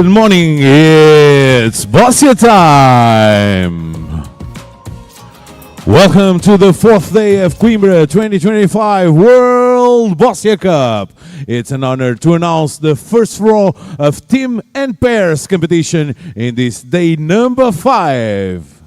Good morning, it's Boccia time! Welcome to the fourth day of Coimbra 2025 World Boccia Cup. It's an honor to announce the first row of team and pairs competition in this day number 5.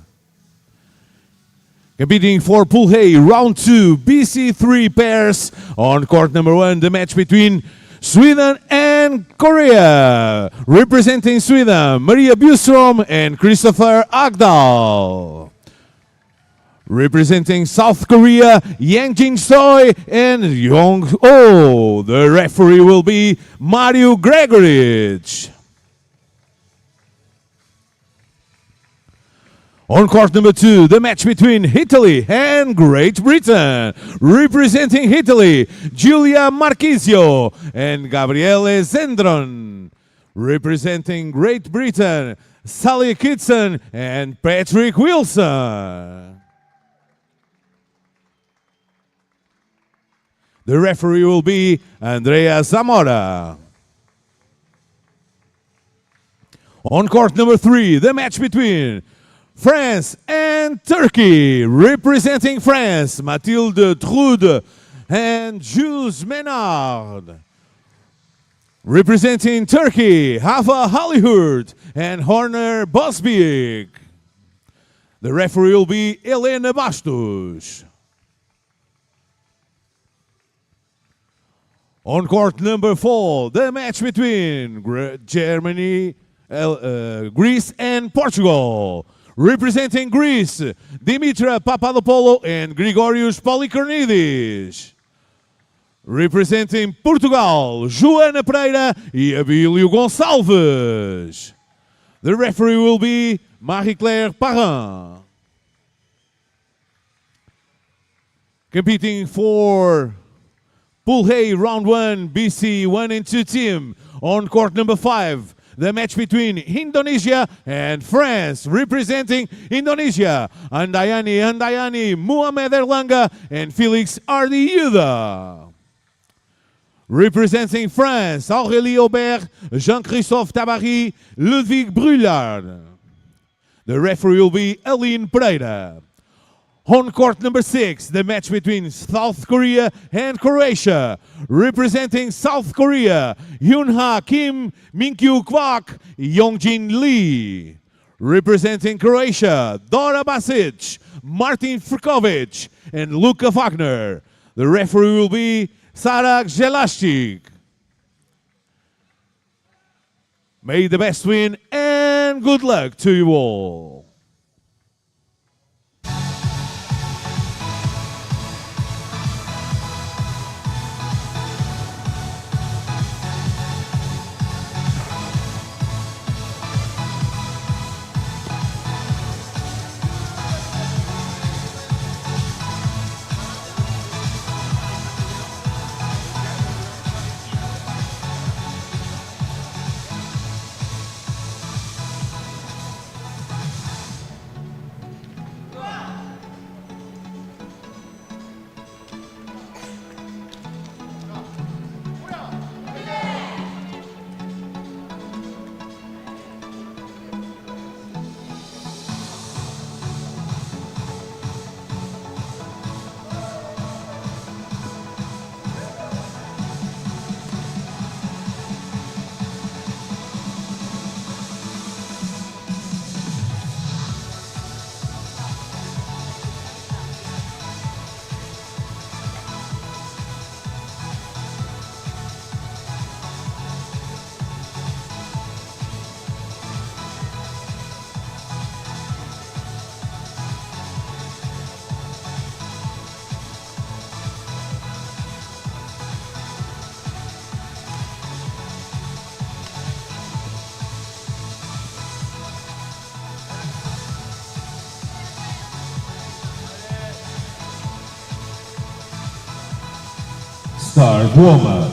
Competing for Pool A, round 2, BC3 pairs. On court number 1, the match between Sweden and Korea. Representing Sweden, Maria Bjurström and Christopher Agdal. Representing South Korea, Yang Jin Choi and Yong Oh. The referee will be Mario Gregorich. On court number 2, the match between Italy and Great Britain. Representing Italy, Giulia Marchisio and Gabriele Zendron. Representing Great Britain, Sally Kitson and Patrick Wilson. The referee will be Andrea Zamora. On court number 3, the match between France and Turkey. Representing France, Mathilde Trude and Jules Menard. Representing Turkey, Hava Halihurt and Horner Bosbik. The referee will be Elena Bastos. On court number 4, the match between Germany, Greece and Portugal. Representing Greece, Dimitra Papadopoulou and Grigorios Polikornidis. Representing Portugal, Joana Pereira e Abílio Gonçalves. The referee will be Marie-Claire Parrin. Competing for Pool A, round 1, BC 1 and 2 team. On court number 5, the match between Indonesia and France. Representing Indonesia, Andayani Muhammad Erlanga and Felix Ardiuda. Representing France, Aurélie Aubert, Jean-Christophe Tabary, Ludwig Brulard. The referee will be Aline Pereira. On court number 6, the match between South Korea and Croatia. Representing South Korea, Hyunha Kim, Minkyu Kwak, Yongjin Lee. Representing Croatia, Dora Basic, Martin Frkovic, and Luka Wagner. The referee will be Sarah Zelashchik. May the best win and good luck to you all. Start warm-up.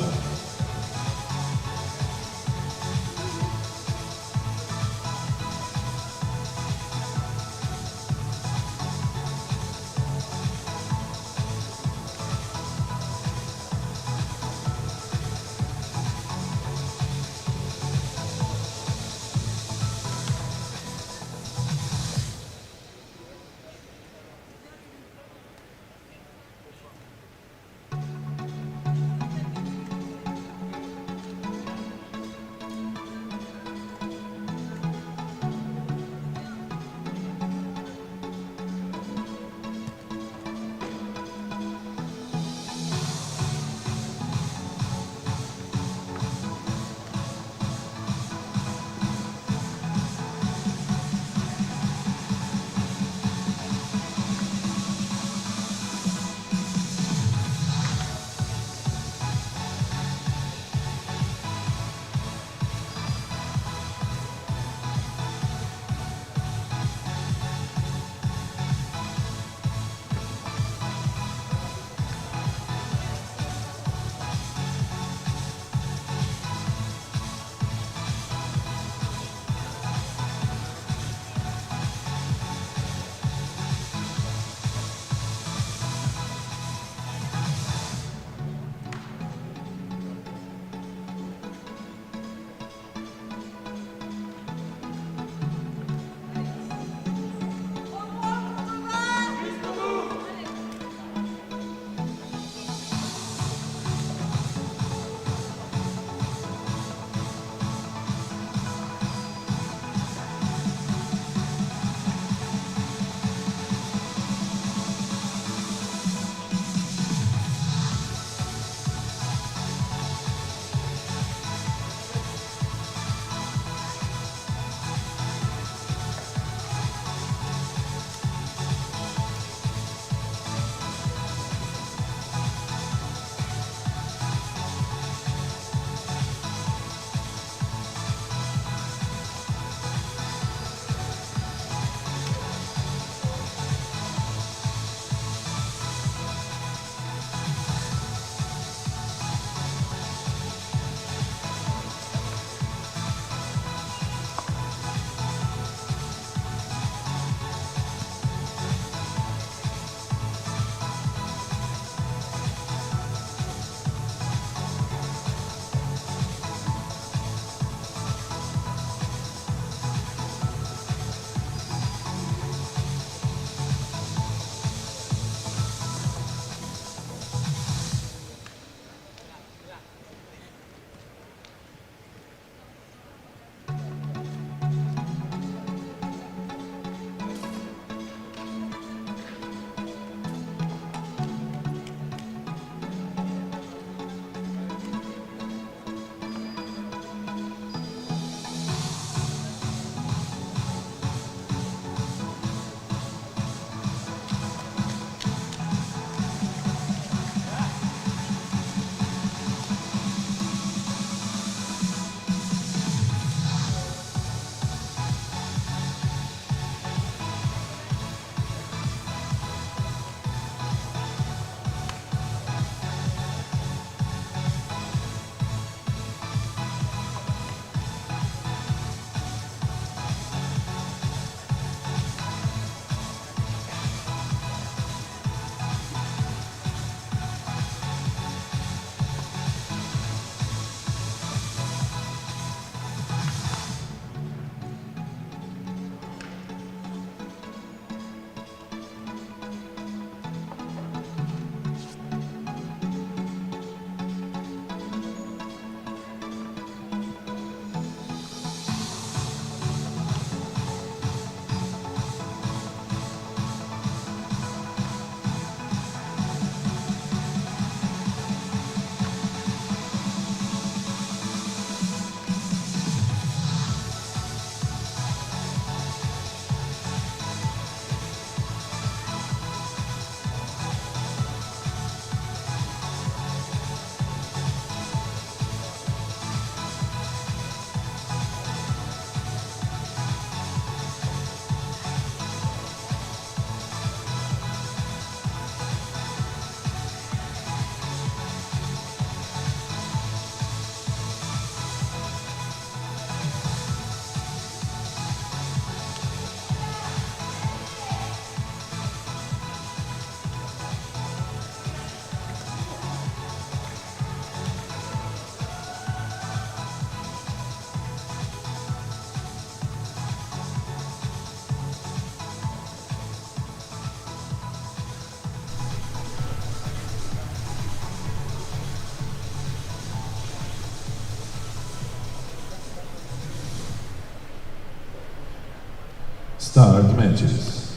Start matches.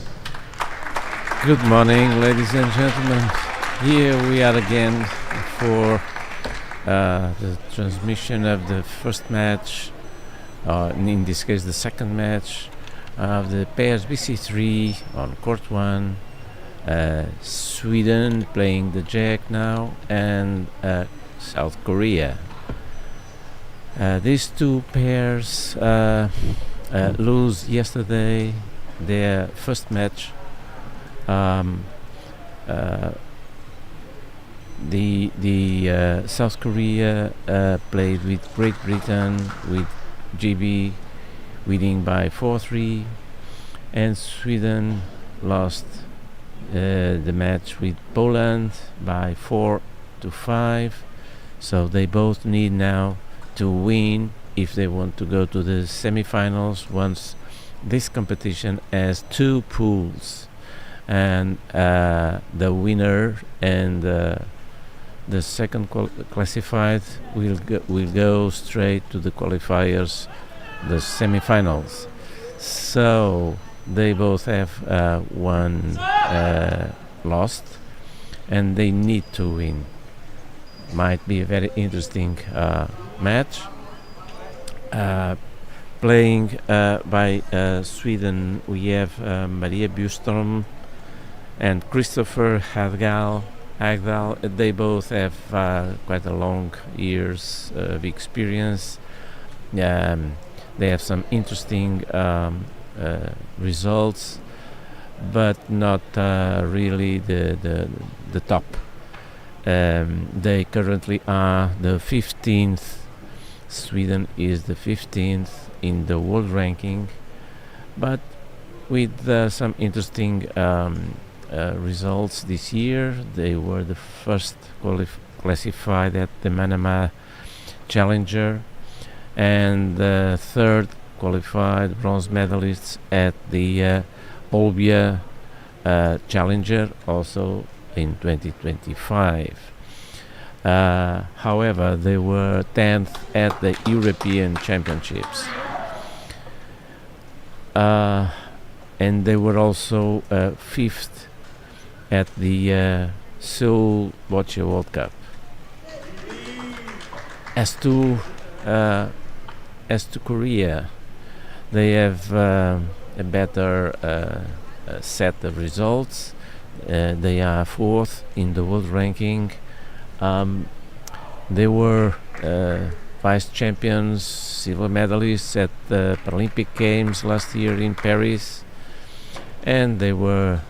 Good morning, ladies and gentlemen. Here we are again for the transmission of the first match, in this case the second match, of the pairs BC3 on court 1. Sweden playing the Jack now, and South Korea. These two pairs lose yesterday their first match. The South Korea played with Great Britain, with GB winning by 4-3, and Sweden lost the match with Poland by 4-5. So they both need now to win if they want to go to the semi-finals, once this competition has two pools, and the winner and the second classified will go straight to the qualifiers, the semi-finals. So they both have one lost, and they need to win. Might be a very interesting match. Playing by Sweden, we have Maria Bjurström and Christopher Hagdahl. They both have quite a long years of experience. They have some interesting results, but not really the top. They currently are the 15th. Sweden is the 15th in the world ranking, but with some interesting results this year. They were the first classified at the Manama Challenger, and the third qualified bronze medalists at the Olbia Challenger, also in 2025. However, they were 10th at the European Championships. And they were also 5th at the Seoul Boccia World Cup. As to Korea, they have a better set of results. They are 4th in the world ranking. They were vice champions, silver medalists at the Paralympic Games last year in Paris, and they were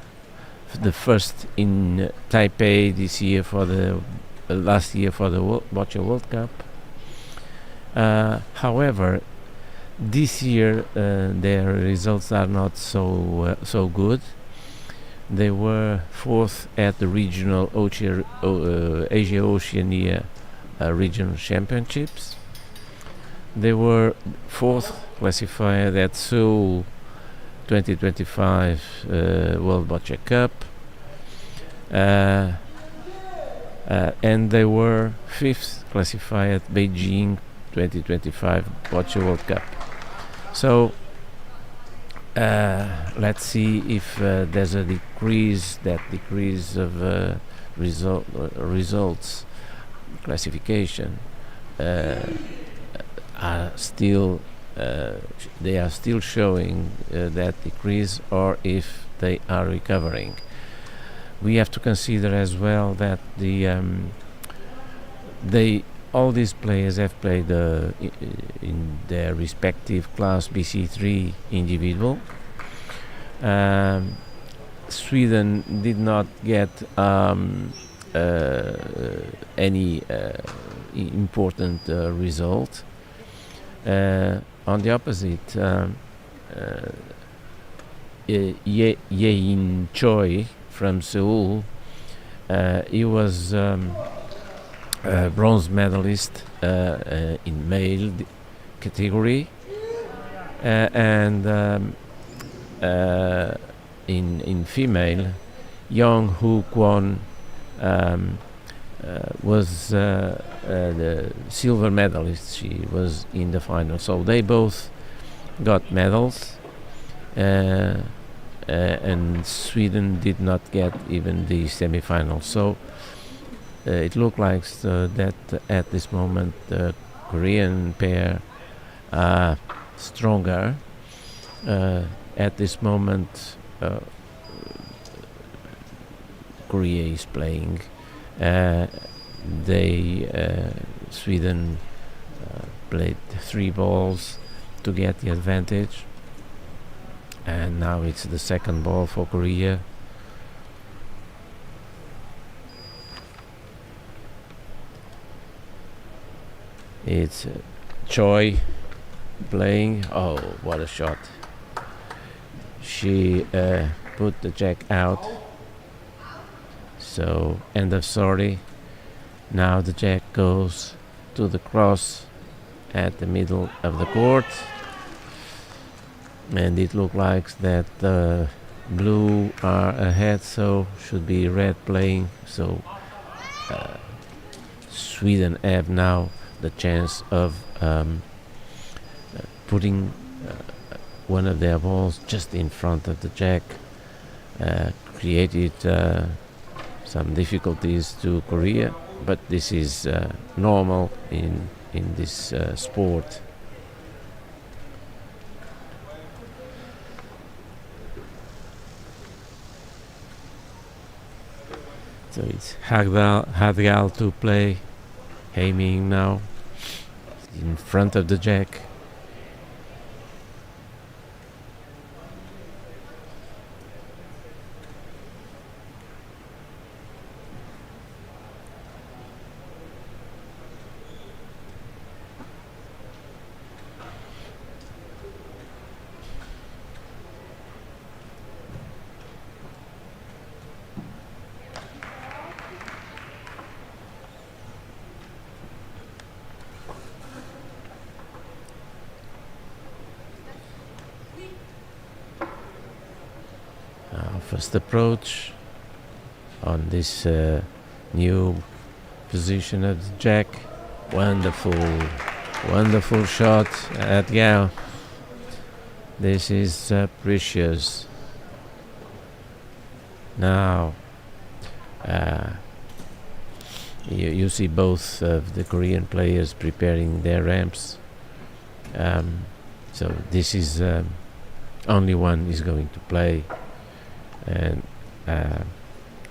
the first in Taipei this year for the last year for the Boccia World Cup. However, this year their results are not so good. They were 4th at the regional Asia-Oceania regional championships. They were 4th classified at Seoul 2025 World Boccia Cup, and they were 5th classified at Beijing 2025 Boccia World Cup. So let's see if there's a decrease of results classification are still they are still showing that decrease, or if they are recovering. We have to consider as well that all these players have played in their respective class BC3 individual. Sweden did not get any important result. On the opposite, Ye-in Choi from Seoul, he was bronze medalist in male category, and in female, Young Hoo Kwon was the silver medalist. She was in the final, so they both got medals. and Sweden did not get even the semi-final. So it looked like that at this moment the Korean pair are stronger. At this moment, Korea is playing. Sweden played 3 balls to get the advantage, and now it's the second ball for Korea. It's Choi playing. Oh, what a shot! She put the jack out. So end of story. Now the jack goes to the cross at the middle of the court, and it looks like that blue are ahead, so should be red playing. So Sweden have now the chance of putting one of their balls just in front of the jack, created some difficulties to Korea, but this is normal in this sport. So it's Hagdal to play, aiming now in front of the jack. First approach on this new position of the jack. Wonderful shot at Gal. This is precious. Now you see both of the Korean players preparing their ramps. So this is only one is going to play. And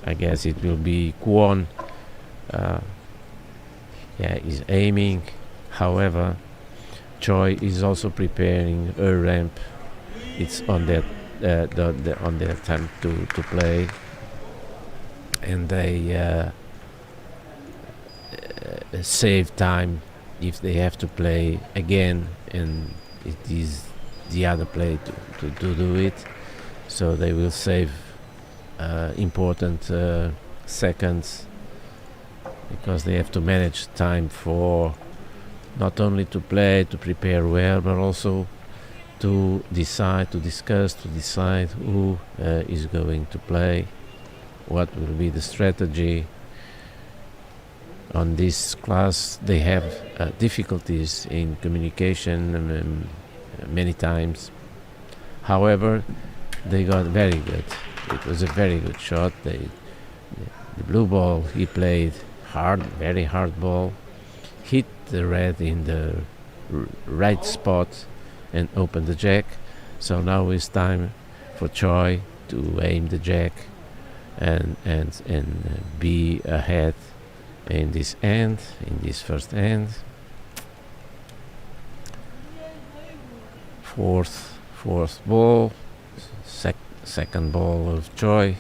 I guess it will be Kwon. Is aiming. However, Choi is also preparing her ramp. It's on that on their time to play, and they save time if they have to play again, and it is the other play to do it. So they will save important seconds, because they have to manage time for not only to play, to prepare well, but also to decide who is going to play, what will be the strategy. On this class they have difficulties in communication many times. However, they got very good. It was a very good shot. The blue ball, he played hard, very hard ball, hit the red in the right spot and opened the jack. So now it's time for Choi to aim the jack and be ahead in this end, in this first end. Fourth ball, second ball of Choi.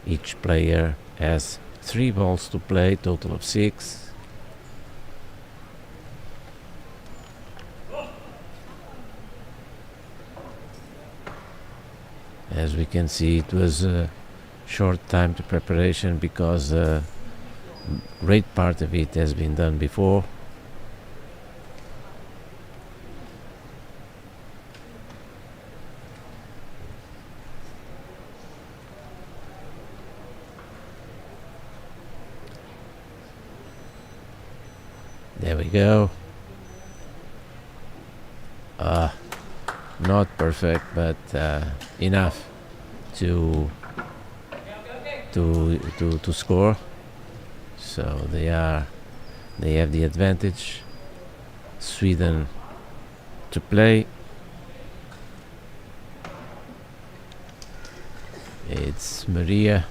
Each player has 3 balls to play, total of 6. As we can see, it was a short time to preparation, because great part of it has been done before. There we go. not perfect, but enough to score. So they have the advantage. Sweden to play. It's Maria.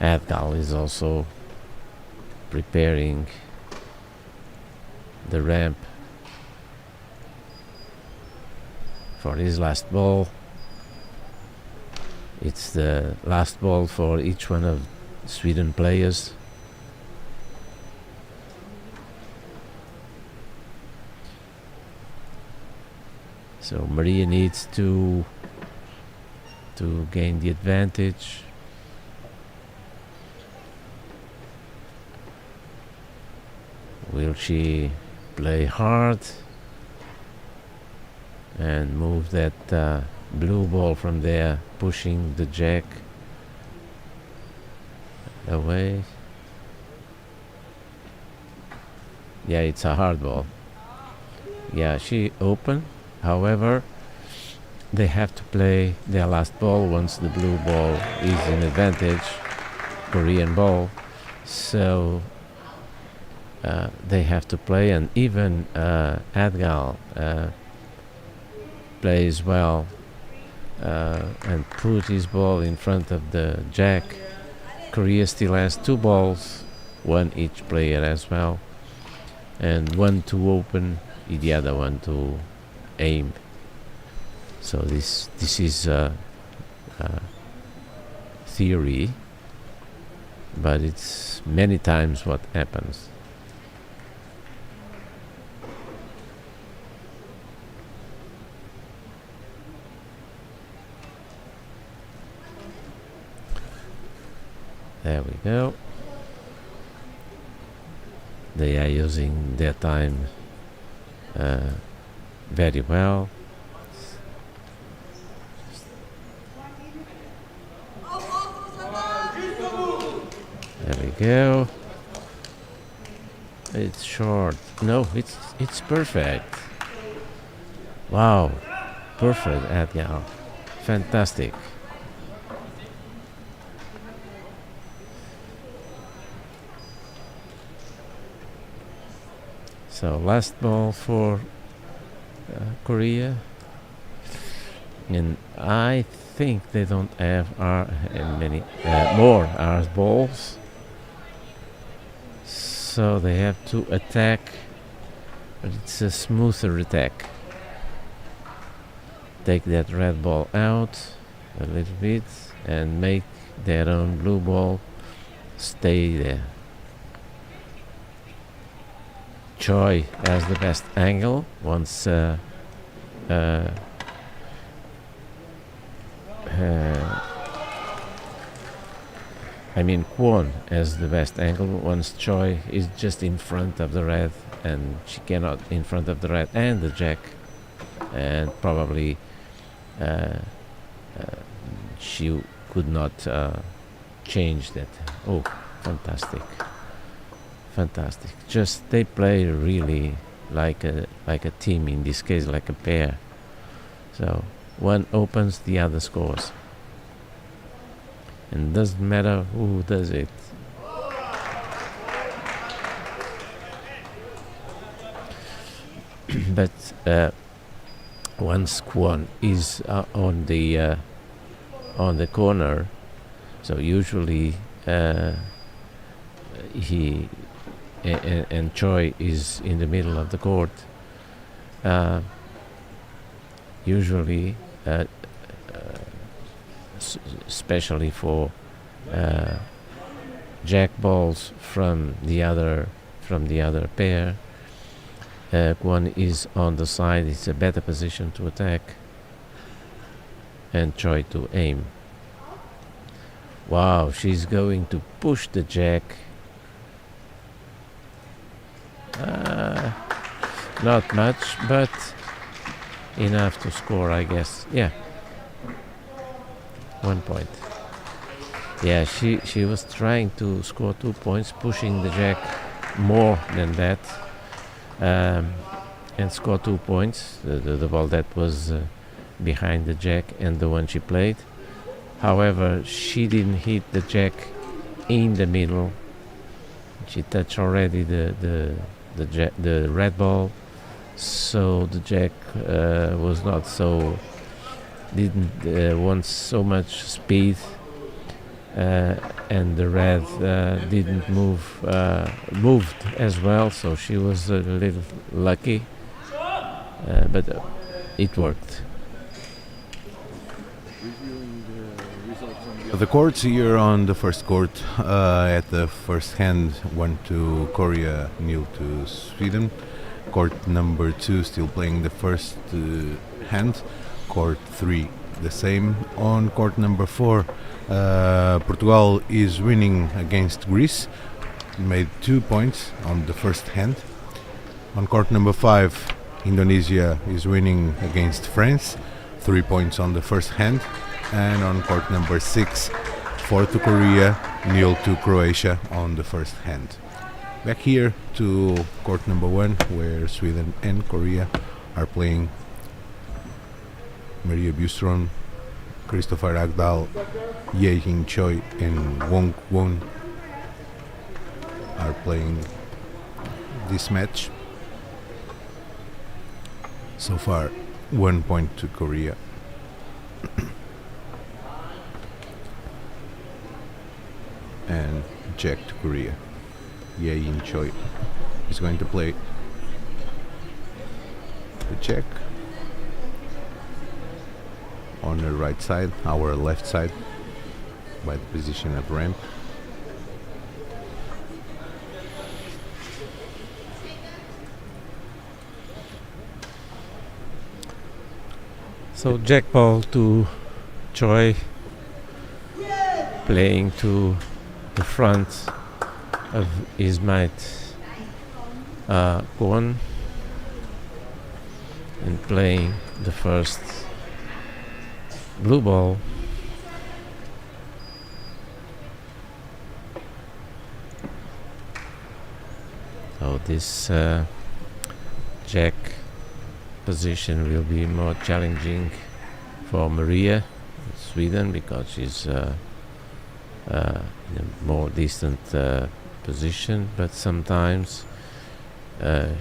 Adgal is also preparing the ramp for his last ball. It's the last ball for each one of Sweden players. So Maria needs to gain the advantage. Will she play hard and move that blue ball from there, pushing the jack away? Yeah, it's a hard ball. Yeah, she open. However, they have to play their last ball once the blue ball is in advantage, Korean ball. So they have to play, and even Adgal plays well and put his ball in front of the jack. Korea still has two balls, one each player as well, and one to open, the other one to aim. So this is theory, but it's many times what happens. There we go. They are using their time very well. There we go. It's short. No, it's perfect. Wow, perfect, Adgal. Fantastic. So last ball for Korea, and I think they don't have many more R balls, so they have to attack, but it's a smoother attack. Take that red ball out a little bit and make their own blue ball stay there. Choi has the best angle once Kwon has the best angle once Choi is just in front of the red, and she cannot in front of the red and the jack, and probably she could not change that. Oh, fantastic. Fantastic. Just they play really like a team, in this case like a pair. So one opens, the other scores. And doesn't matter who does it. But once Kwon is on the corner, so usually he and Choi is in the middle of the court. Usually, especially for jack balls from the other pair, Kwon is on the side. It's a better position to attack, and Choi to aim. Wow, she's going to push the jack. Not much, but enough to score, I guess. Yeah, 1 point. Yeah, she was trying to score 2 points, pushing the jack more than that, um, and score 2 points. The ball that was behind the jack and the one she played. However, she didn't hit the jack in the middle. She touched already the red ball, so the jack was not so, didn't want so much speed, and the red didn't moved as well, so she was a little lucky, but it worked. The courts here on the first court at the first hand went to Korea, nil to Sweden. Court number 2 still playing the first hand. Court 3 the same. On court number 4, Portugal is winning against Greece, made 2 points on the first hand. On court number 5, Indonesia is winning against France, 3 points on the first hand. And on court number 6, 4 to Korea, nil to Croatia on the first hand. Back here to court number 1, where Sweden and Korea are playing. Maria Bjurström, Christopher Agdal, Ye Hing Choi and Wong Won are playing this match. So far, 1 point to Korea. And Jack to Korea. Ye Hing Choi is going to play the Jack on the right side, our left side, by the position of ramp. So Jack ball to Choi, playing to the front of his mate Kwon, and playing the first blue ball. So this jack position will be more challenging for Maria, Sweden, because she's in a more distant position, but sometimes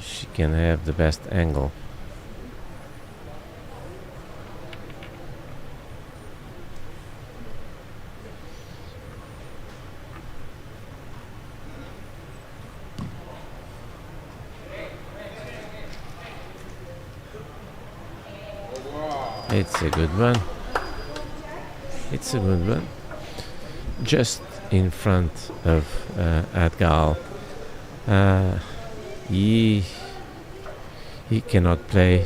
she can have the best angle. It's a good one. It's a good one. Just in front of Adgal. He cannot play.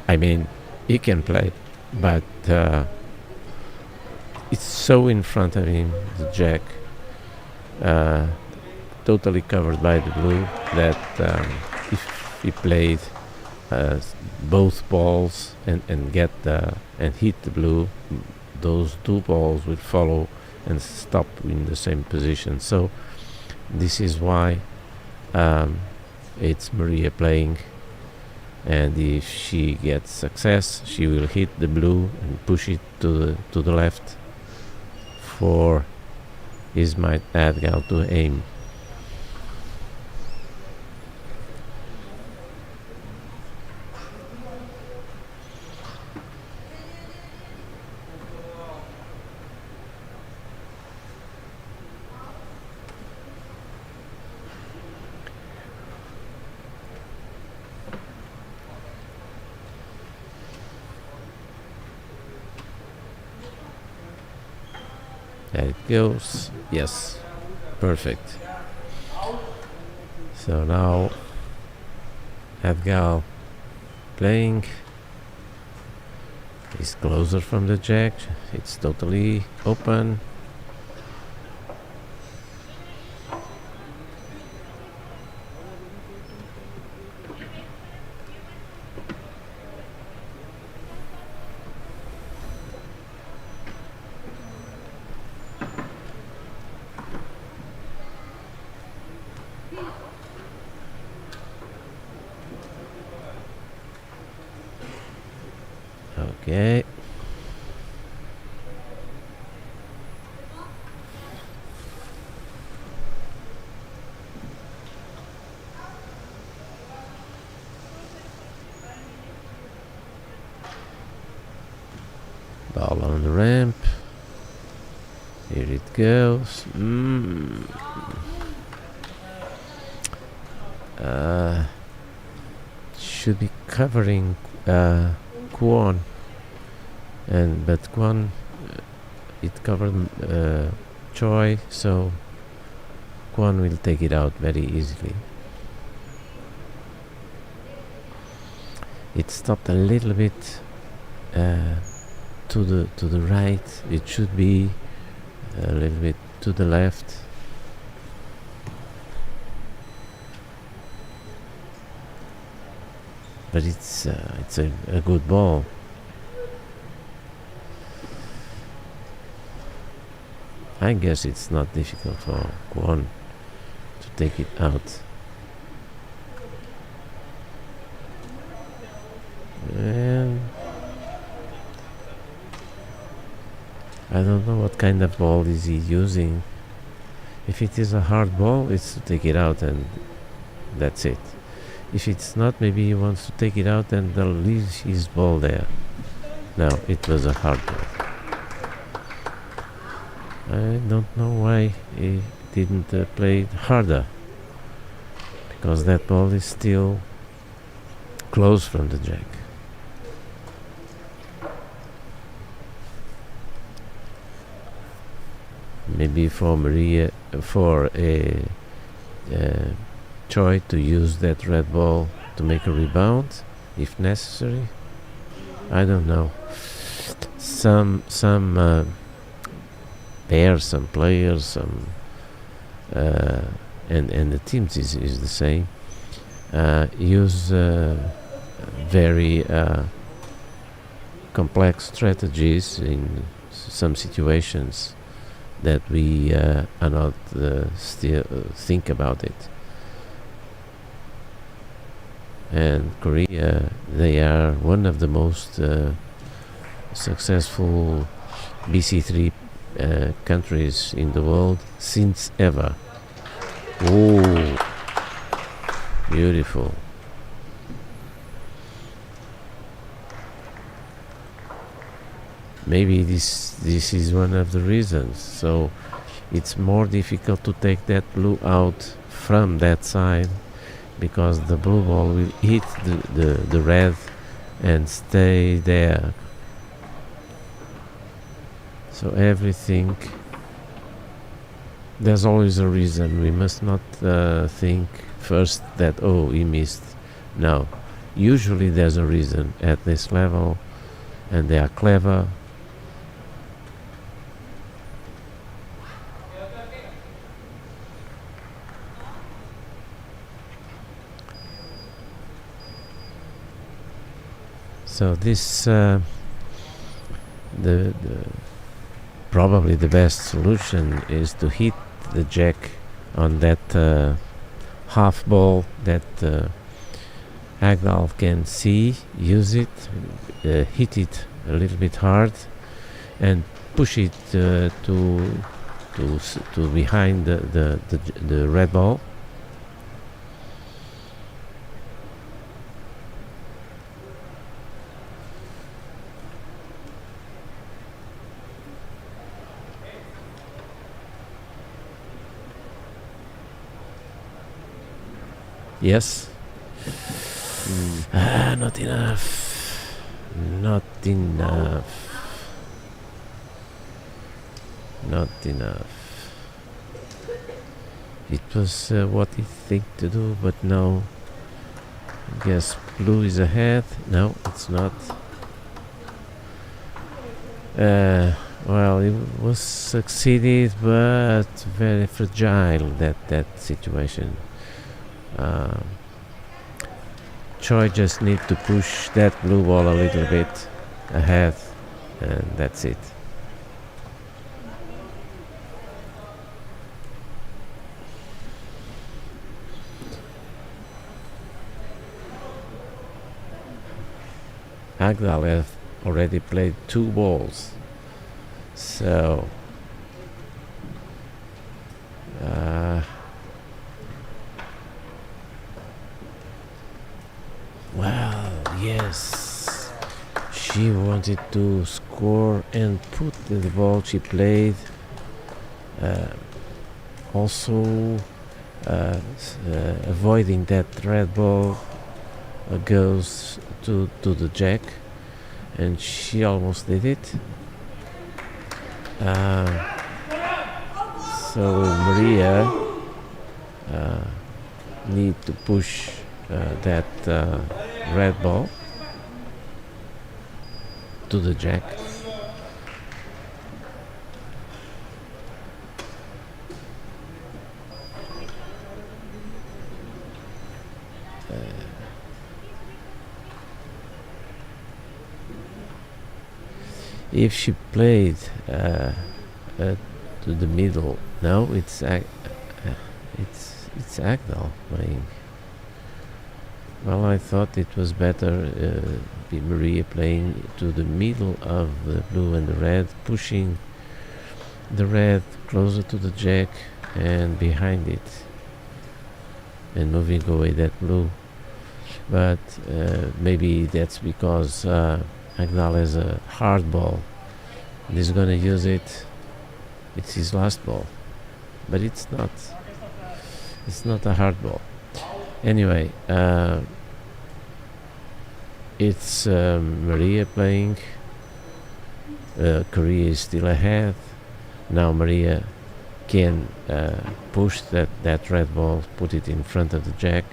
I mean, he can play, but it's so in front of him, the jack, totally covered by the blue, that if he played both balls and hit the blue, those 2 balls would follow and stop in the same position. So this is why it's Maria playing, and if she gets success, she will hit the blue and push it to the left for Ismail Adgal to aim. There it goes. Yes, perfect. So now Adgal playing. He's closer from the jack. It's totally open. Okay. Ball on the ramp. Here it goes. Should be covering Kwon, but Kwon it covered Choi, so Kwon will take it out very easily. It stopped a little bit to the right. It should be a little bit to the left. But it's a good ball. I guess it's not difficult for Kwon to take it out. And I don't know what kind of ball is he using. If it is a hard ball, it's to take it out and that's it. If it's not, maybe he wants to take it out and they'll leave his ball there. No, it was a hard ball. I don't know why he didn't play it harder, because that ball is still close from the jack. Maybe for Choi to use that red ball to make a rebound if necessary. I don't know. Some pairs, some players, and the teams is the same. Use very complex strategies in some situations that we are not still think about it. And Korea, they are one of the most successful BC3 countries in the world since ever. Oh, beautiful. Maybe this is one of the reasons. So it's more difficult to take that blue out from that side, because the blue ball will hit the red and stay there. So everything, there's always a reason. We must not think first that, oh, he missed. No, usually there's a reason at this level, and they are clever. So this probably the best solution is to hit the jack on that half ball that Agdal can see, use it, hit it a little bit hard, and push it to behind the red ball. Yes. Not enough. Not enough. Not enough. It was what he think to do, but no. I guess blue is ahead. No, it's not. Well, it was succeeded, but very fragile, that situation. Choi just need to push that blue ball a little bit ahead, and that's it. Agdal already played 2 balls. So well, yes, she wanted to score and put the ball she played. Also avoiding that red ball goes to the jack, and she almost did it. So Maria need to push that red ball to the jack. If she played to the middle, no, it's Agdal playing. Well, I thought it was better be Maria playing to the middle of the blue and the red, pushing the red closer to the jack and behind it, and moving away that blue. But maybe that's because Agdal has a hard ball and he's gonna use it. It's his last ball, but it's not a hard ball. Anyway, it's Maria playing. Korea is still ahead. Now Maria can push that red ball, put it in front of the jack.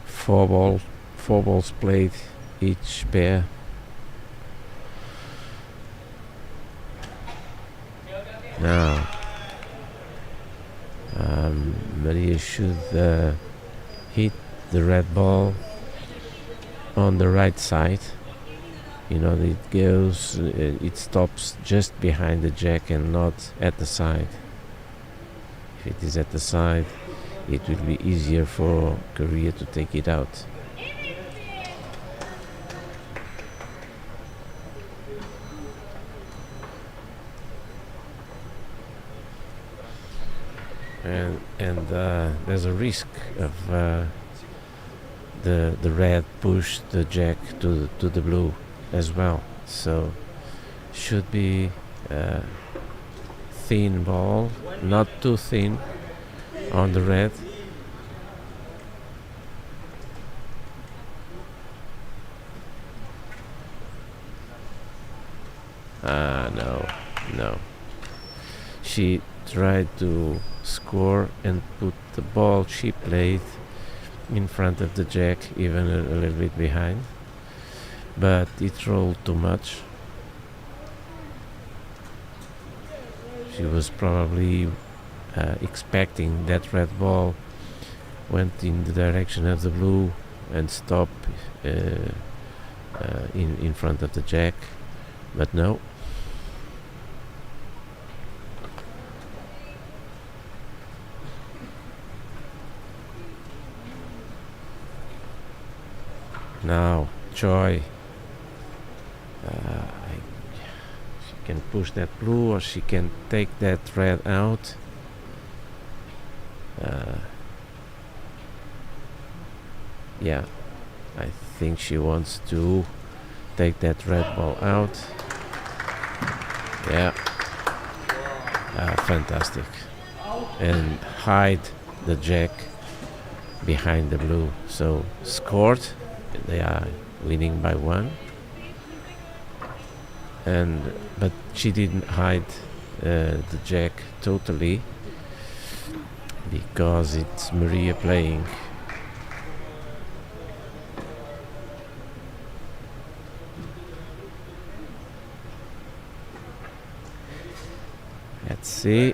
Four balls played each pair. Now Maria should hit the red ball on the right side. You know, it stops just behind the jack and not at the side. If it is at the side, it will be easier for Korea to take it out. And there's a risk of the red push the jack to the blue as well. So should be thin ball, not too thin on the red. No. She tried to score and put the ball she played in front of the jack, even a little bit behind, but it rolled too much. She was probably expecting that red ball went in the direction of the blue and stopped in front of the jack, but no. Now Choi, she can push that blue, or she can take that red out. Yeah, I think she wants to take that red ball out. Yeah, fantastic. And hide the jack behind the blue. So scored. They are winning by 1. But she didn't hide the jack totally, because it's Maria playing. Let's see.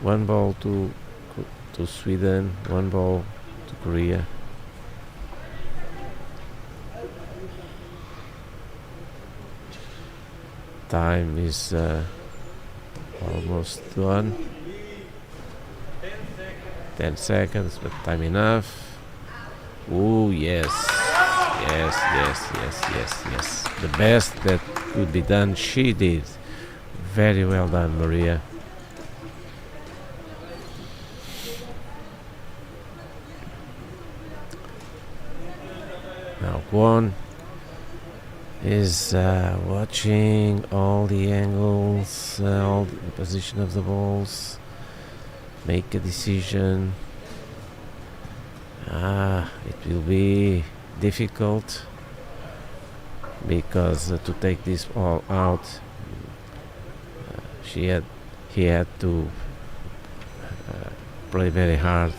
1 ball to Sweden, 1 ball to Korea. Time is Almost done. 10 seconds, but time enough. Oh, yes. Yes, yes, yes, yes, yes. The best that could be done, she did. Very well done, Maria. Now Kwon is watching all the angles, all the position of the balls, make a decision. It will be difficult because to take this all out, he had to play very hard.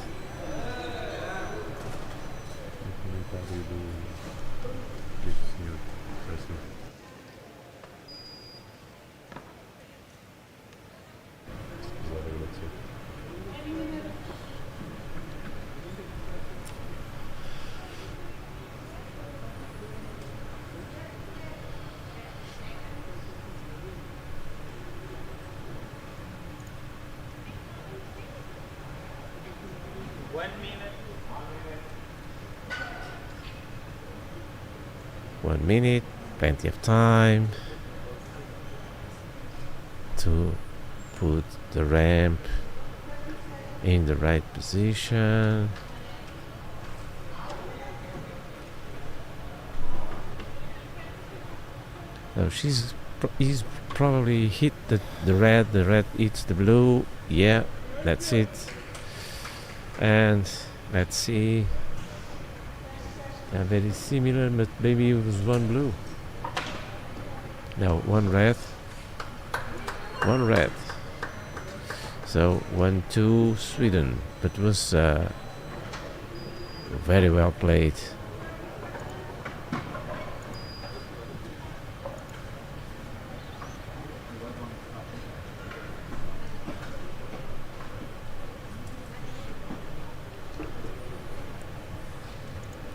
One minute, plenty of time to put the ramp in the right position. Now he's probably hit the red hits the blue. Yeah, that's it. And let's see. Very similar, but maybe it was one blue. No, one red. One red. So 1-2 Sweden, but it was very well played.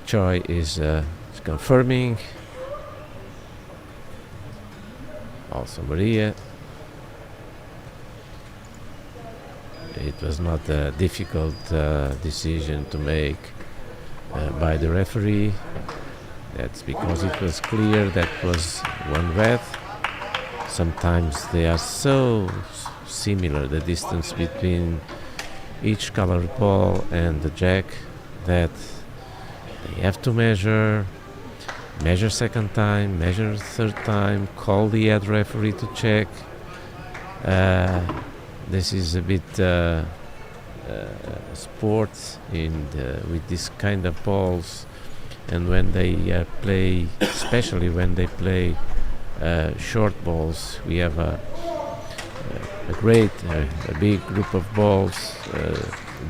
Choi is confirming. Also Maria. It was not a difficult decision to make by the referee. That's because it was clear that was one red. Sometimes they are so similar, the distance between each colored ball and the jack, that they have to measure second time, measure third time, call the head referee to check. This is a bit sport with this kind of balls, and when they play, especially when they play short balls, we have a big group of balls,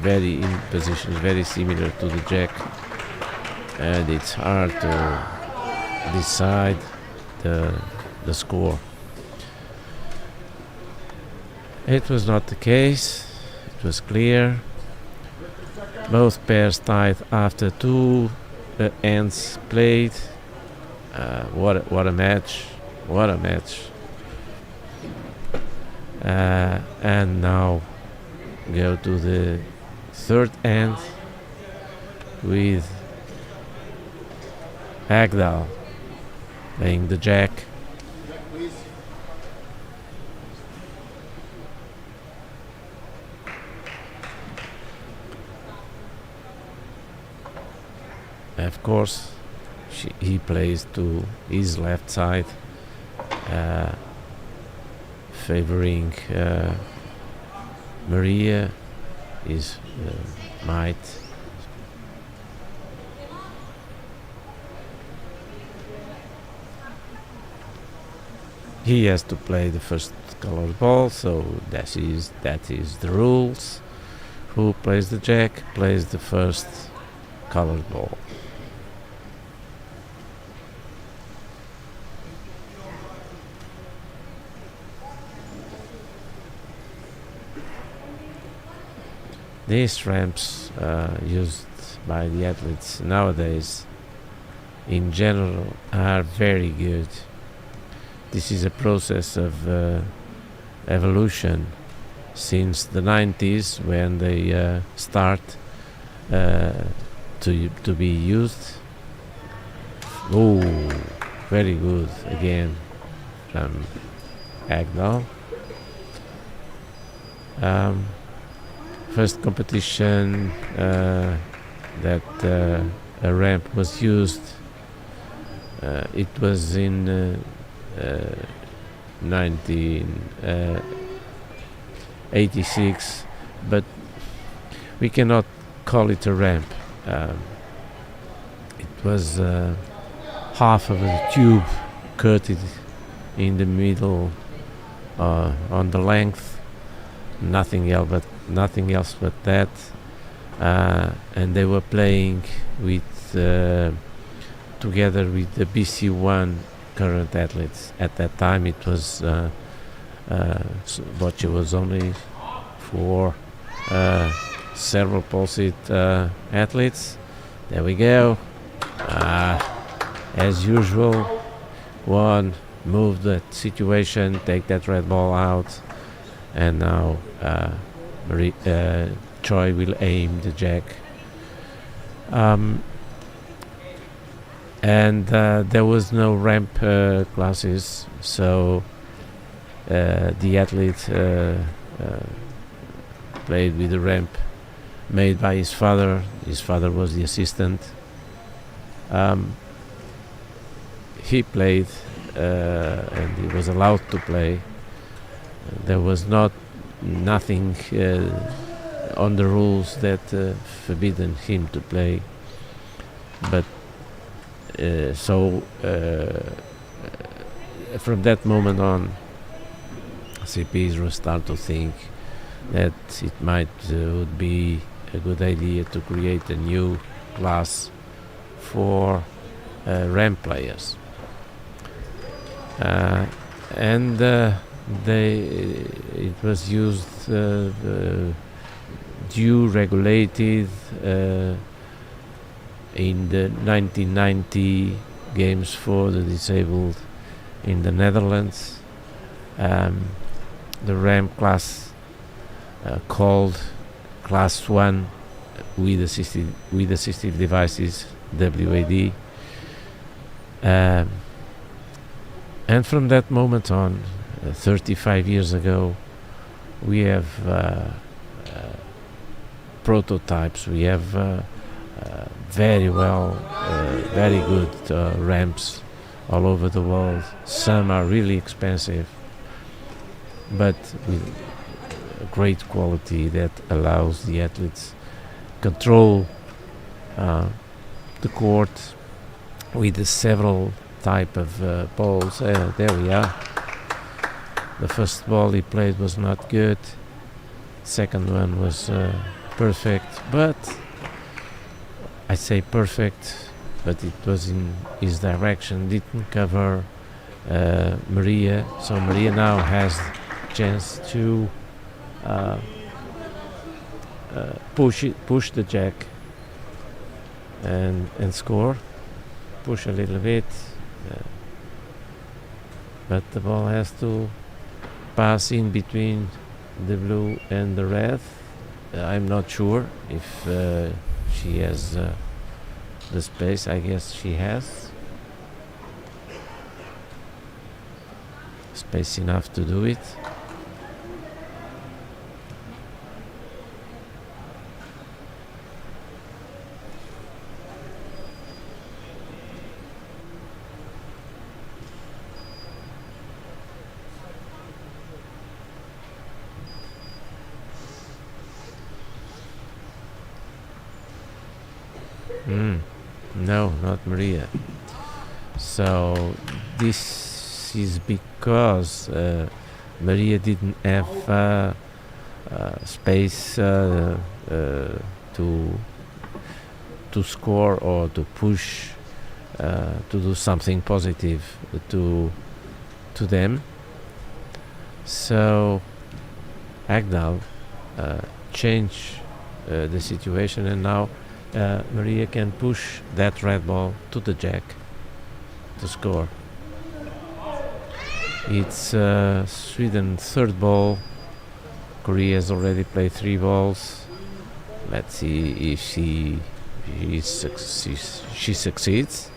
very in positions, very similar to the jack, and it's hard to decide the score. It was not the case. It was clear. Both pairs tied after two ends played. What a match! What a match! And now go to the third end with Agdal playing the jack. Of course, he plays to his left side, favoring Maria, his might. He has to play the first colored ball, so that is the rules. Who plays the jack plays the first colored ball. These ramps used by the athletes nowadays in general are very good. This is a process of evolution since the 90s when they start to be used. Oh, very good again from Agnall. First competition that a ramp was used, it was in 1986, but we cannot call it a ramp. It was half of a tube cut in the middle on the length, nothing else but that, and they were playing with together with the BC1 current athletes. At that time it was Boccia was only for cerebral palsy athletes. There we go. As usual, one move that situation, take that red ball out, and now Troy will aim the jack. And there was no ramp classes, so the athlete played with the ramp made by his father. His father was the assistant. He played and he was allowed to play. There was nothing on the rules that forbidden him to play, but from that moment on, CPs will start to think that it would be a good idea to create a new class for ramp players, and it was used due regulated in the 1990 games for the disabled in the Netherlands. The ramp class called Class 1 with assistive devices, WAD. And from that moment on, 35 years ago, we have prototypes. We have very good ramps all over the world. Some are really expensive, but with great quality that allows the athletes control the court with the several type of balls. There we are. The first ball he played was not good. Second one was perfect, but I say perfect, but it was in his direction, didn't cover Maria. So Maria now has chance to push the jack and score. Push a little bit, but the ball has to pass in between the blue and the red. I'm not sure if she has the space. I guess she has space enough to do it. No, not Maria. So this is because Maria didn't have space to score or to push to do something positive to them. So Agnall changed the situation, and now Maria can push that red ball to the jack to score. It's Sweden third ball. Korea has already played 3 balls. Let's see if she succeeds.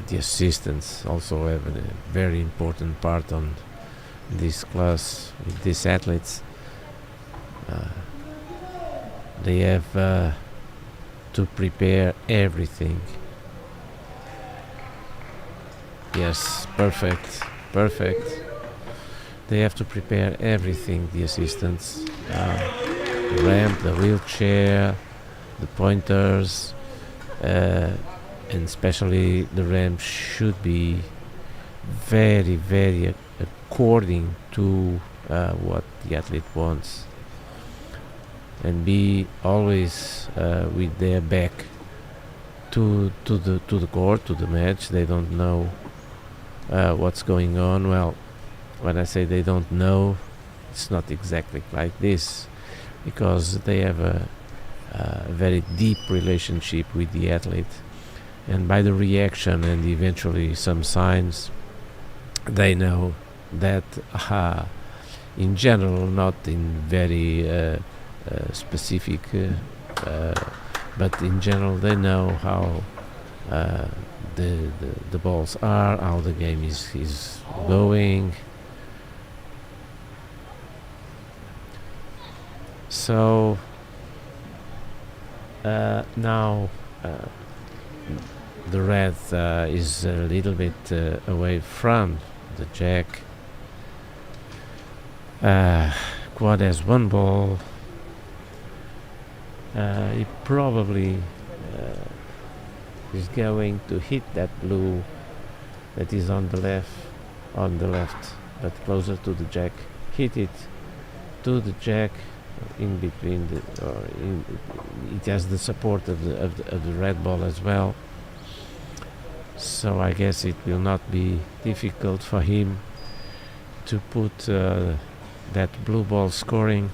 The assistants also have a very important part on this class with these athletes. They have to prepare everything. Yes, perfect. They have to prepare everything, the assistants. The ramp, the wheelchair, the pointers, and especially the ramp should be very according to what the athlete wants, and be always with their back to the court, to the match. They don't know what's going on. Well, when I say they don't know, it's not exactly like this, because they have a very deep relationship with the athlete. And by the reaction and eventually some signs, they know that in general, not in very specific, but in general they know how the balls are, how the game is going. So now the red is a little bit away from the jack. Quad has 1 ball. He probably is going to hit that blue that is on the left, but closer to the jack. Hit it to the jack, in between it has the support of the red ball as well. So I guess it will not be difficult for him to put that blue ball scoring.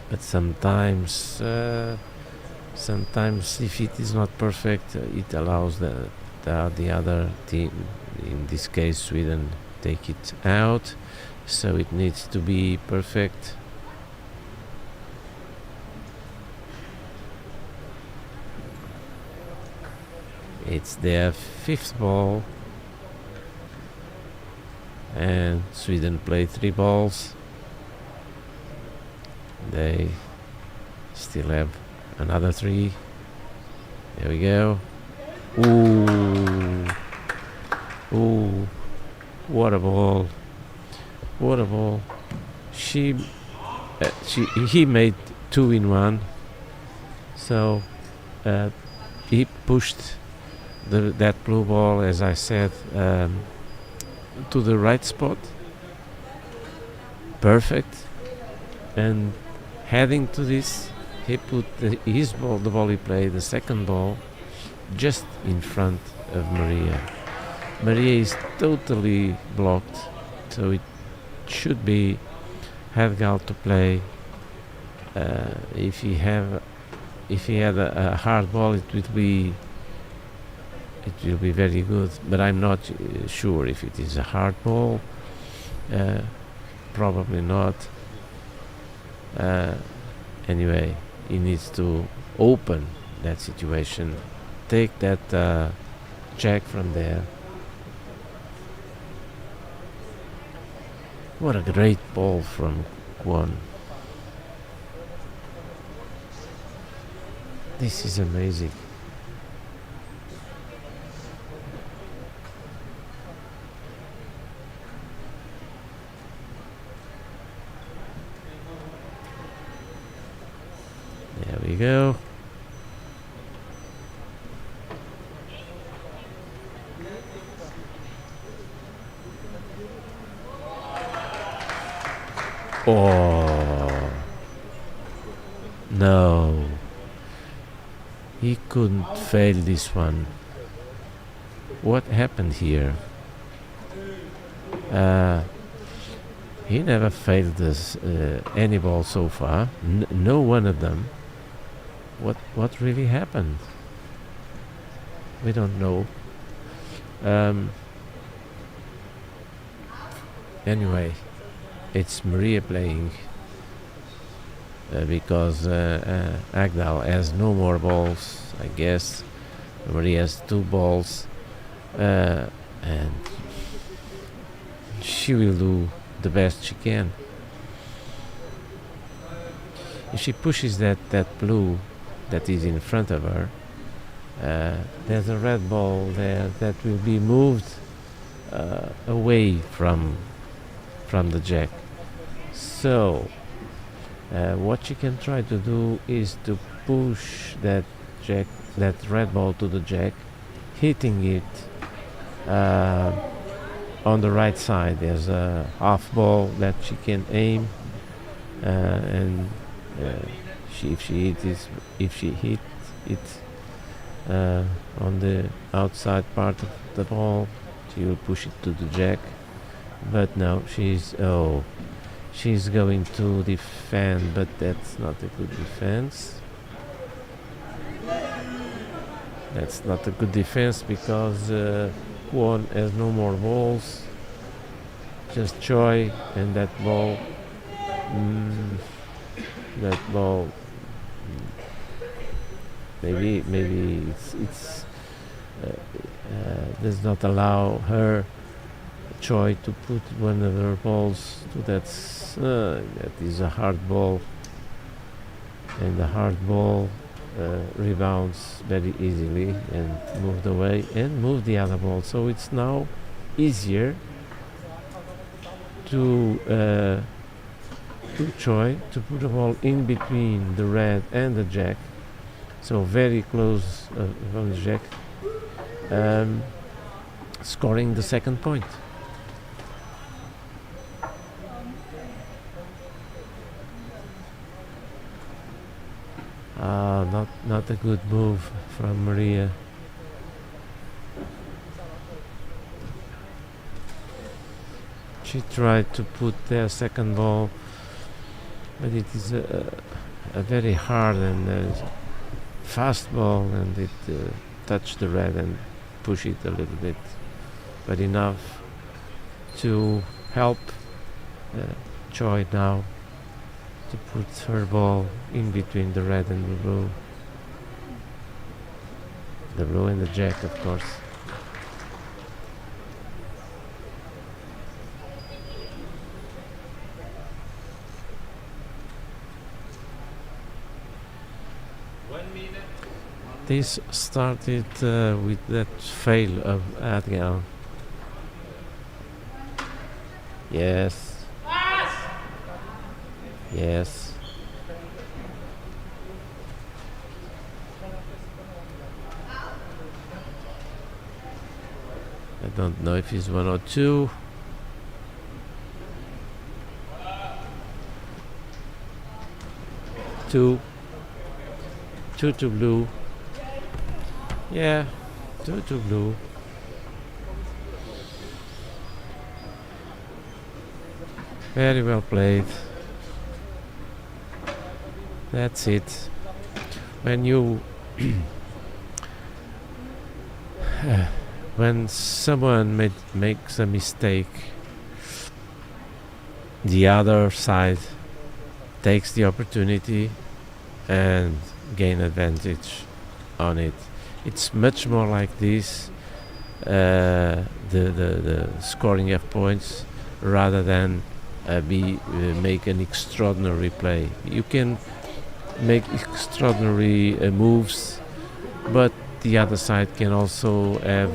But sometimes if it is not perfect, it allows the other team, in this case Sweden, take it out. So it needs to be perfect. It's their 5th ball, and Sweden played 3 balls. They still have another 3. There we go. Ooh, what a ball! What a ball! He made 2 in 1. So he pushed that blue ball, as I said, to the right spot. Perfect. And heading to this, he put his ball, the ball he played, the 2nd ball, just in front of Maria. Maria is totally blocked, so it should be Hedgal to play. If he had a hard ball, it will be very good. But I'm not sure if it is a hard ball. Probably not. Anyway, he needs to open that situation, take that jack from there. What a great ball from Kwon. This is amazing. There we go. Oh, no. He couldn't fail this one. What happened here? He never failed this any ball so far. No one of them. What really happened? We don't know. Anyway, it's Maria playing because Agdal has no more balls, I guess. Maria has 2 balls, and she will do the best she can. If she pushes that blue that is in front of her, there's a red ball there that will be moved away from the jack. So what she can try to do is to push that red ball to the jack, hitting it on the right side. There's a half ball that she can aim, and if she hit it on the outside part of the ball, she will push it to the jack. But no, she's going to defend, but that's not a good defense. That's not a good defense because Kwon has no more balls. Just Choi, and that ball. Maybe it's does not allow her, Choi, to put one of her balls to that is a hard ball, and the hard ball rebounds very easily and moved away and moved the other ball. So it's now easier to Choi to put a ball in between the red and the jack, so very close from the jack, scoring the second point. Not a good move from Maria. She tried to put their second ball, but it is a very hard and fast ball, and it touched the red and pushed it a little bit, but enough to help Choi now to put her ball in between the red and the blue. The blue and the jack, of course. This started with that fail of Adgal. Yes. Yes. I don't know if it's 1 or 2. Two to blue. Yeah, 2 to blue. Very well played. That's it. When you when someone makes a mistake, the other side takes the opportunity and gain advantage on it. It's much more like this, the scoring of points, rather than make an extraordinary play. You can make extraordinary moves, but the other side can also have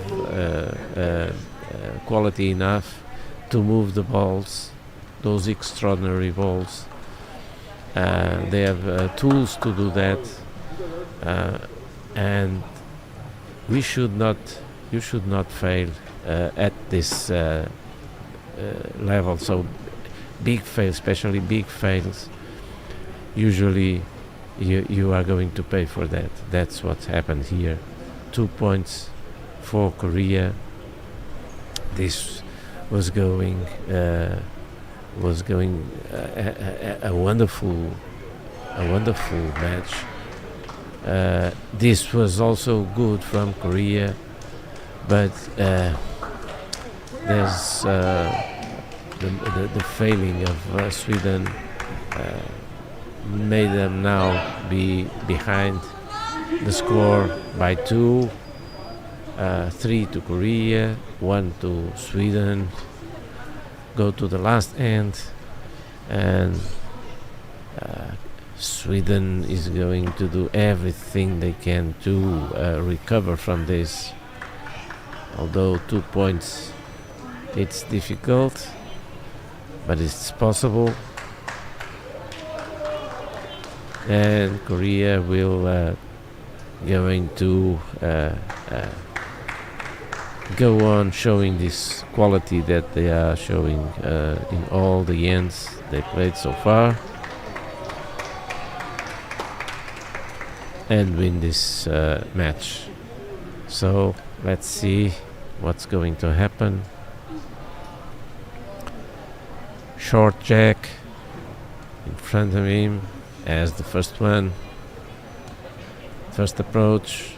quality enough to move the balls, those extraordinary balls. They have tools to do that, and you should not fail at this level. So big fails, especially big fails, usually you are going to pay for that. That's what happened here. 2 points for Korea. This was going a wonderful match. This was also good from Korea, but there's the failing of Sweden made them now be behind the score by 2, 3 to Korea, 1 to Sweden. Go to the last end, and Sweden is going to do everything they can to recover from this. Although 2 points, it's difficult, but it's possible. And Korea will going to go on showing this quality that they are showing in all the ends they played so far, and win this match. So let's see what's going to happen. Short jack in front of him as the first one. First approach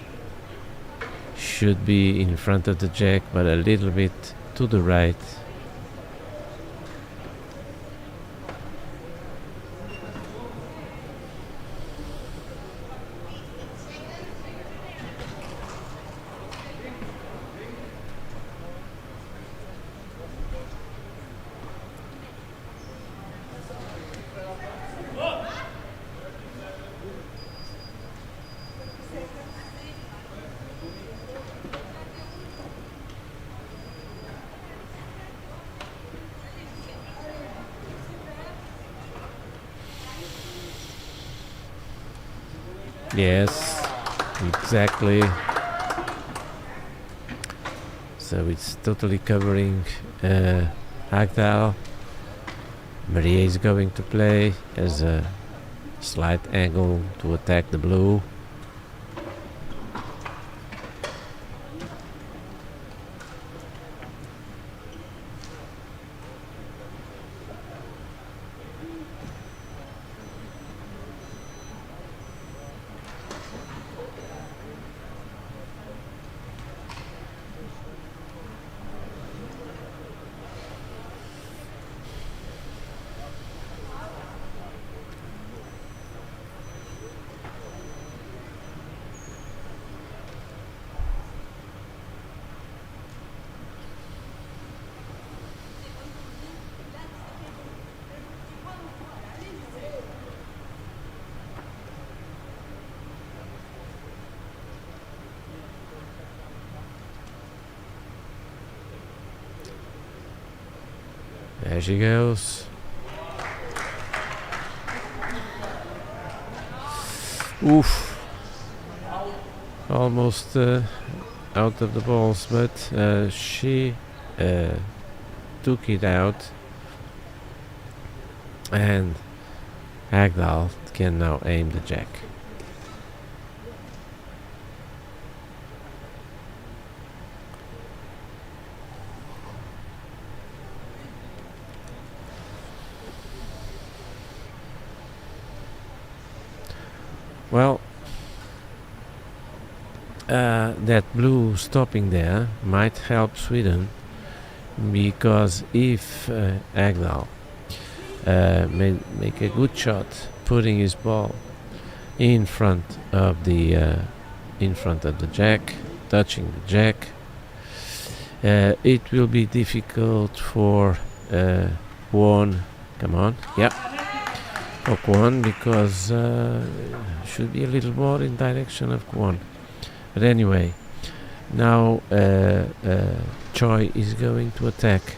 should be in front of the jack, but a little bit to the right. Yes, exactly. So it's totally covering Agdal. Maria is going to play as a slight angle to attack the blue. There she goes. Oof. Almost out of the balls, but she took it out. And Agdal can now aim the jack. Well, that blue stopping there might help Sweden, because if Agdal make a good shot, putting his ball in front of the jack, touching the jack, it will be difficult for Kwon. Come on, yeah. Kwon, because should be a little more in direction of Kwon. But anyway, now Choi is going to attack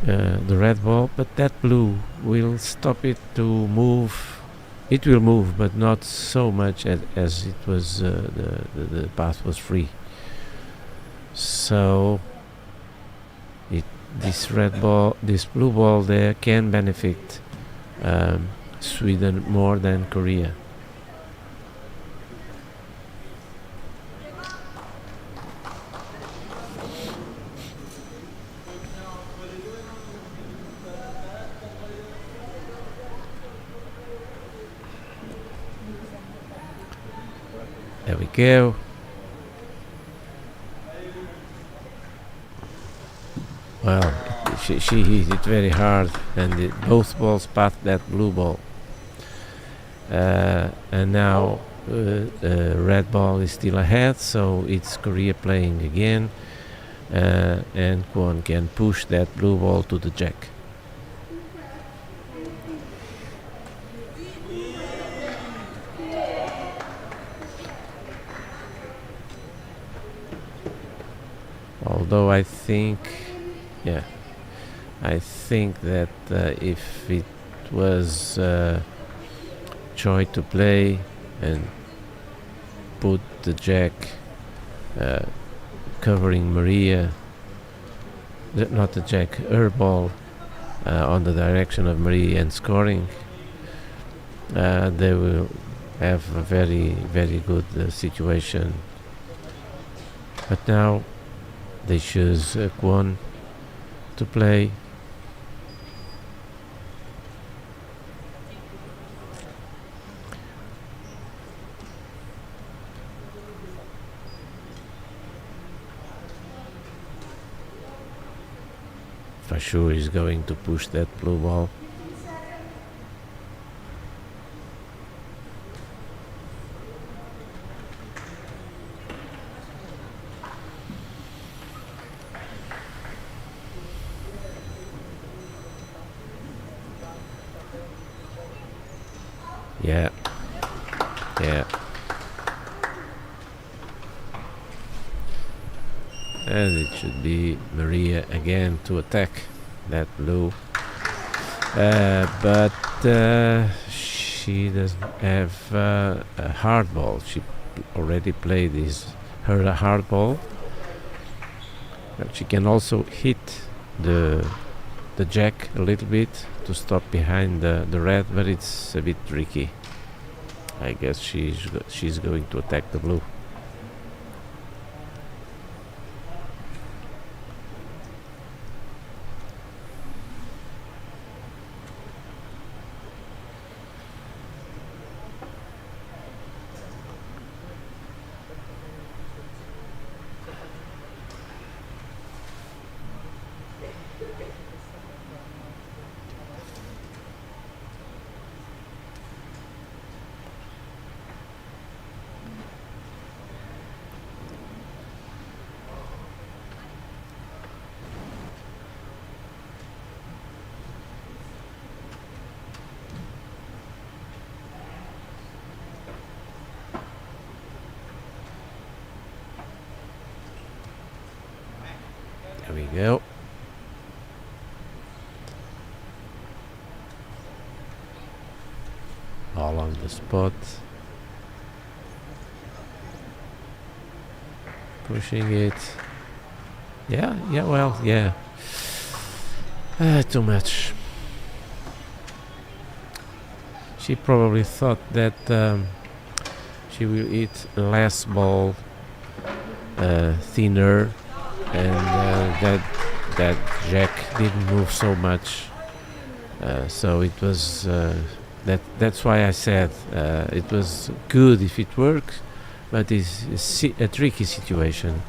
the red ball, but that blue will stop it to move. It will move, but not so much as it was. The path was free, so it this blue ball there can benefit Sweden more than Korea. There we go. Well, she hit it very hard, and both balls passed that blue ball. And now red ball is still ahead, so it's Korea playing again, and Kwon can push that blue ball to the jack. Although I think that if it was Choi to play and put the jack covering Maria, not the jack, her ball on the direction of Maria and scoring, they will have a very, very good situation. But now they choose Kwon to play. For sure he's going to push that blue ball. Yeah. And it should be Maria again to attack that blue. But she doesn't have a hard ball. She already played her hard ball. But she can also hit the jack a little bit to stop behind the red, but it's a bit tricky. I guess she's going to attack the blue. There we go. All on the spot. Pushing it. Yeah, too much. She probably thought that she will hit less ball, thinner, and that jack didn't move so much. So it was that's why I said it was good if it works, but it's a tricky situation.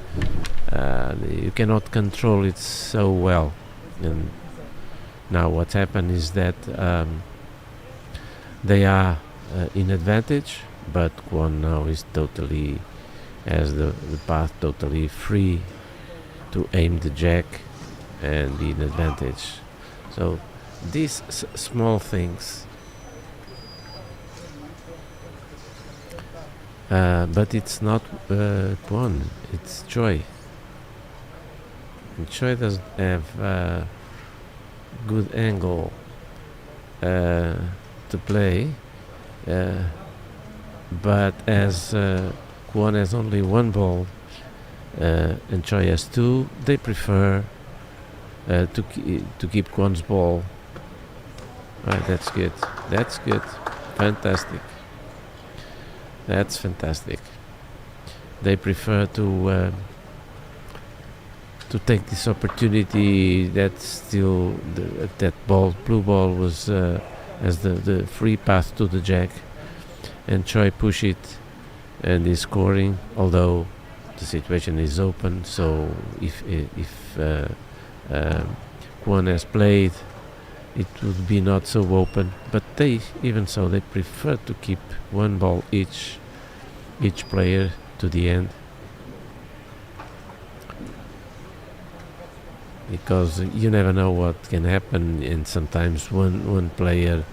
You cannot control it so well. And now what happened is that they are in advantage, but Kwon now is totally has the path totally free to aim the jack and be in advantage. So these small things, but it's not Kwon, it's Choi. And Choi doesn't have good angle to play, but as Kwon has only one ball and Choi has two, they prefer to keep Kwon's ball. Right, that's good. That's good. Fantastic. That's fantastic. They prefer to take this opportunity that still that blue ball was as the free path to the jack, and Choi push it and is scoring, although the situation is open. So if Kwon has played, it would be not so open, but they prefer to keep one ball each player to the end, because you never know what can happen, and sometimes one player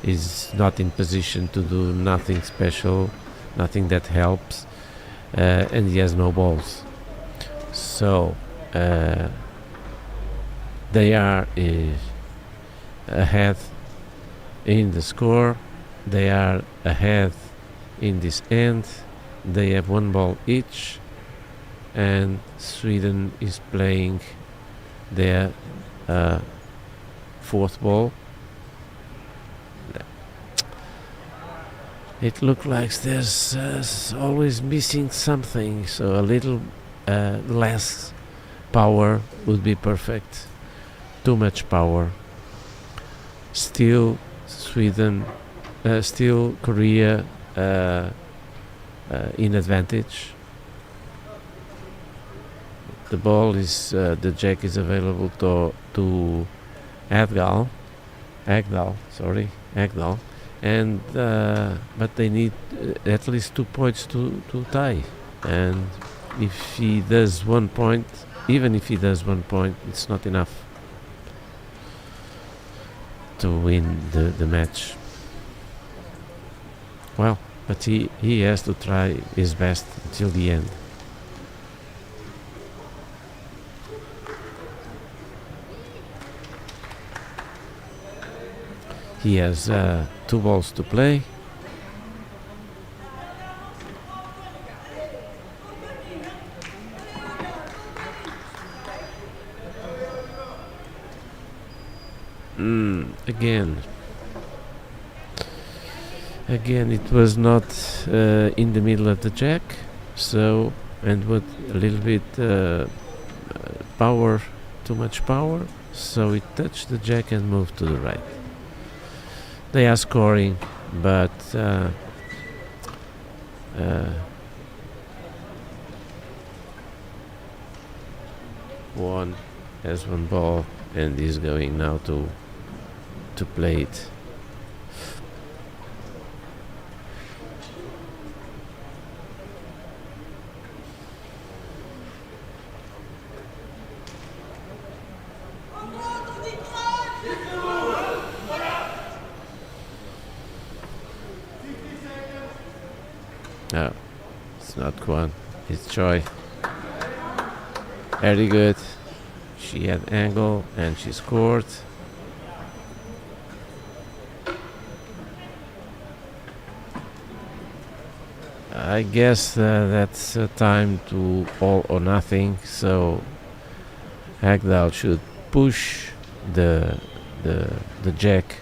is not in position to do nothing special, nothing that helps, and he has no balls. So they are ahead in the score, they are ahead in this end, they have one ball each, and Sweden is playing their fourth ball. It looks like there's always missing something, so a little less power would be perfect. Too much power. Still Sweden, still Korea in advantage. The ball is, the jack is available to Agdal, and but they need at least 2 points to tie. And if he does 1 point, even if he does 1 point, it's not enough to win the match. Well, but he has to try his best until the end. He has 2 balls to play. Again, it was not in the middle of the jack, so, and with a little bit power, too much power, so it touched the jack and moved to the right. They are scoring, but one has 1 ball and is going now to play it. No, it's not Kwon, it's Choi. Very good. She had angle and she scored. I guess that's time to all or nothing, so Agdal should push the jack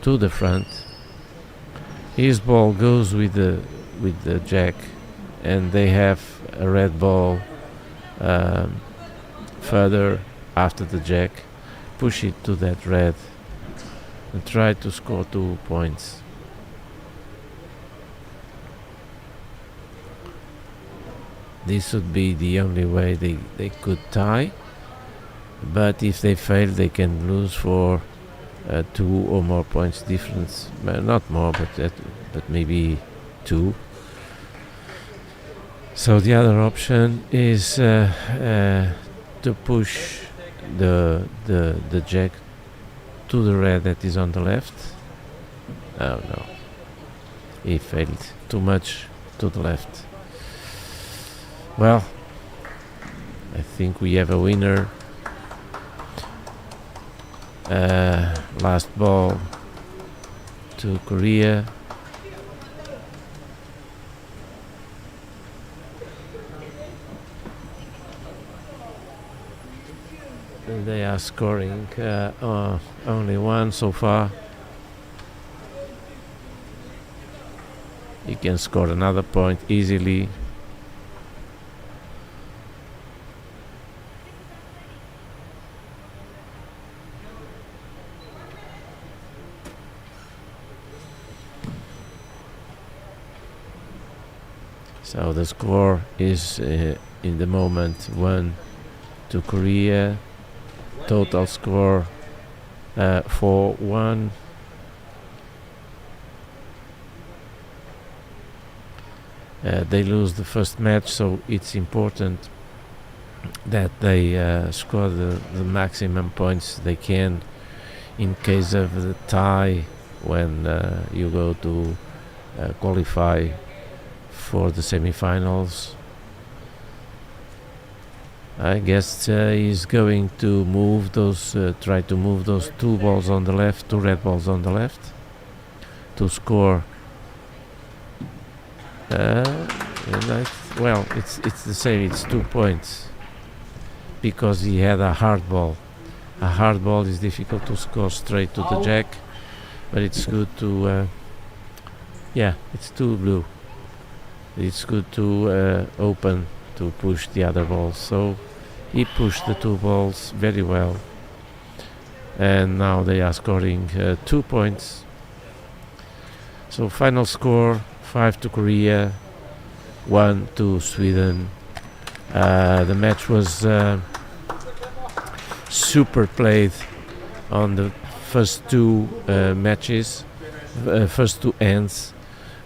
to the front. His ball goes with the jack, and they have a red ball further after the jack. Push it to that red and try to score 2 points. This would be the only way they could tie, but if they fail they can lose for 2 or more points difference. Not more, but maybe 2. So the other option is to push the jack to the red that is on the left. Oh no, he failed too much to the left. Well, I think we have a winner. Last ball to Korea. They are scoring only one so far. You can score another point easily. So the score is in the moment 1 to Korea. Total score 4-1. They lose the first match, so it's important that they score the maximum points they can in case of the tie when you go to qualify for the semi-finals. I guess he's going to move those, try to move those two balls on the left, two red balls on the left, to score. Well, it's the same. It's 2 points because he had a hard ball. A hard ball is difficult to score straight to the jack, but it's good to. Yeah, it's too blue. It's good to open to push the other balls. So he pushed the two balls very well, and now they are scoring 2 points. So final score 5 to Korea, 1 to Sweden. The match was super played on the first two matches, first two ends.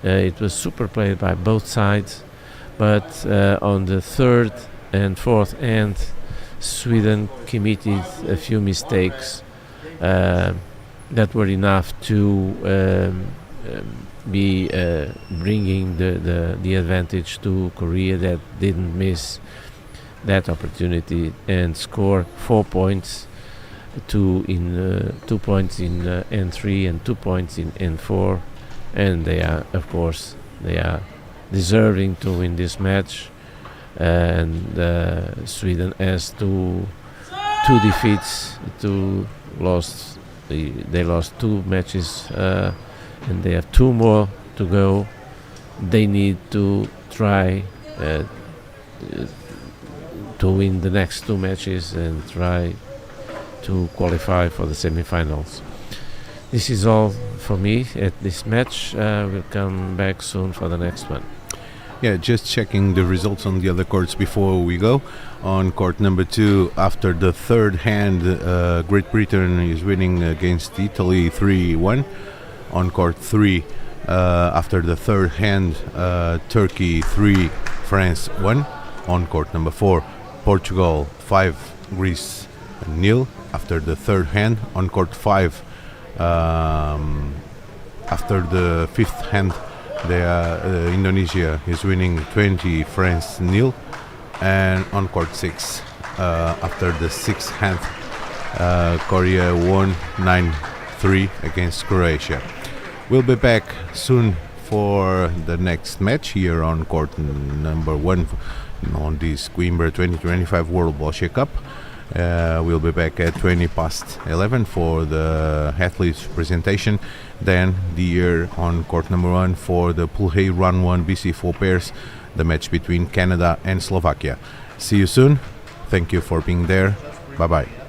It was super played by both sides, but on the third and fourth end, Sweden committed a few mistakes that were enough to be bringing the advantage to Korea, that didn't miss that opportunity and score 4 points, 2 points in N3 and 2 points in N4, and they are, of course, they are deserving to win this match. And Sweden has two defeats, they lost 2 matches, and they have 2 more to go. They need to try to win the next 2 matches and try to qualify for the semi-finals. This is all for me at this match. We'll come back soon for the next one. Yeah, just checking the results on the other courts before we go. On court number 2, after the third hand, Great Britain is winning against Italy 3-1. On court 3, after the third hand, Turkey 3, France 1. On court number 4, Portugal 5, Greece 0. After the third hand, on court 5, after the fifth hand, Indonesia is winning 20, France 0. And on court 6, after the sixth hand, Korea won 9-3 against Croatia. We'll be back soon for the next match here on court number 1 on this Coimbra 2025 World Boccia Cup. We'll be back at 11:20 for the athletes presentation. Then the year on court number 1 for the Pool A Round 1 BC4 pairs, the match between Canada and Slovakia. See you soon. Thank you for being there. Bye-bye.